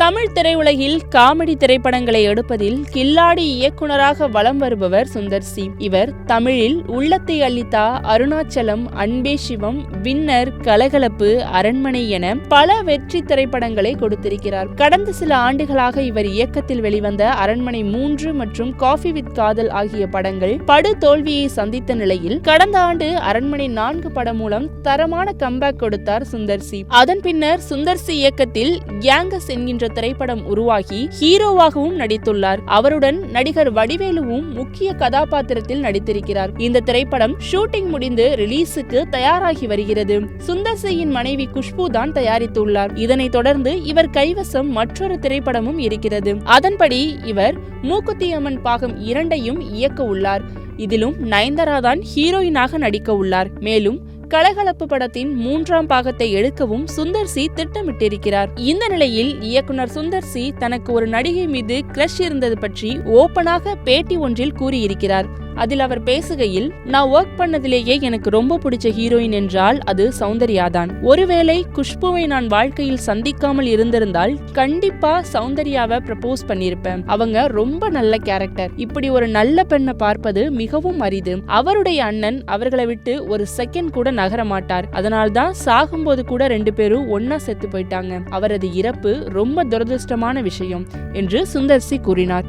தமிழ் திரையுலகில் காமெடி திரைப்படங்களை எடுப்பதில் கில்லாடி இயக்குனராக வலம் வருபவர் சுந்தர் சி. இவர் தமிழில் உள்ளத்தை அளித்தா, அருணாச்சலம், அன்பே சிவம், வின்னர், கலகலப்பு, அரண்மனை என பல வெற்றி திரைப்படங்களை கொடுத்திருக்கிறார். கடந்த சில ஆண்டுகளாக இவர் இயக்கத்தில் வெளிவந்த அரண்மனை 3 மற்றும் காஃபி வித் காதல் ஆகிய படங்கள் படு தோல்வியை சந்தித்த நிலையில் கடந்த ஆண்டு அரண்மனை 4 படம் மூலம் தரமான கம்பேக் கொடுத்தார் சுந்தர் சி. அதன் பின்னர் சுந்தர் சி இயக்கத்தில் கேங்கஸ் என்கின்ற திரைப்படம் உருவாகி ஹீரோவாகவும் நடித்துள்ளார். அவருடன் நடிகர் வடிவேலுவும் முக்கிய கதாபாத்திரத்தில் நடித்திருக்கிறார். இந்த திரைப்படம் ஷூட்டிங் முடிந்து ரிலீஸுக்கு தயாராகி வருகிறது. சுந்தர் சியின் மனைவி குஷ்பு தான் தயாரித்துள்ளார். இதனைத் தொடர்ந்து இவர் கைவசம் மற்றொரு திரைப்படமும் இருக்கிறது. அதன்படி இவர் மூக்குத்தி அம்மன் பாகம் 2ஐயும் இயக்க உள்ளார். இதிலும் நயன்தாரா தான் ஹீரோயினாக நடிக்க உள்ளார். மேலும் கலகலப்பு படத்தின் 3ஆம் பாகத்தை எடுக்கவும் சுந்தர் சி திட்டமிட்டிருக்கிறார். இந்த நிலையில் இயக்குனர் சுந்தர் சி தனக்கு ஒரு நடிகை மீது கிரஷ் இருந்தது பற்றி ஓபனாக பேட்டி ஒன்றில் கூறியிருக்கிறார். அதில் அவர் பேசுகையில், நான் ஒர்க் பண்ணதிலேயே எனக்கு ரொம்ப பிடிச்ச ஹீரோயின் என்றால் அது சௌந்தர்யா தான். ஒருவேளை குஷ்புவை நான் வாழ்க்கையில் சந்திக்காமல் இருந்திருந்தால் கண்டிப்பா சௌந்தர்யாவை ப்ரப்போஸ் பண்ணிருப்பேன். அவங்க ரொம்ப நல்ல கேரக்டர். இப்படி ஒரு நல்ல பெண்ணை பார்ப்பது மிகவும் அரிது. அவருடைய அண்ணன் அவர்களை விட்டு ஒரு செகண்ட் கூட நகர மாட்டார். அதனால்தான் சாகும்போது கூட 2 பேரும் ஒன்னா செத்து போயிட்டாங்க. அவரது இறப்பு ரொம்ப துரதிருஷ்டமான விஷயம் என்று சுந்தர் சி கூறினார்.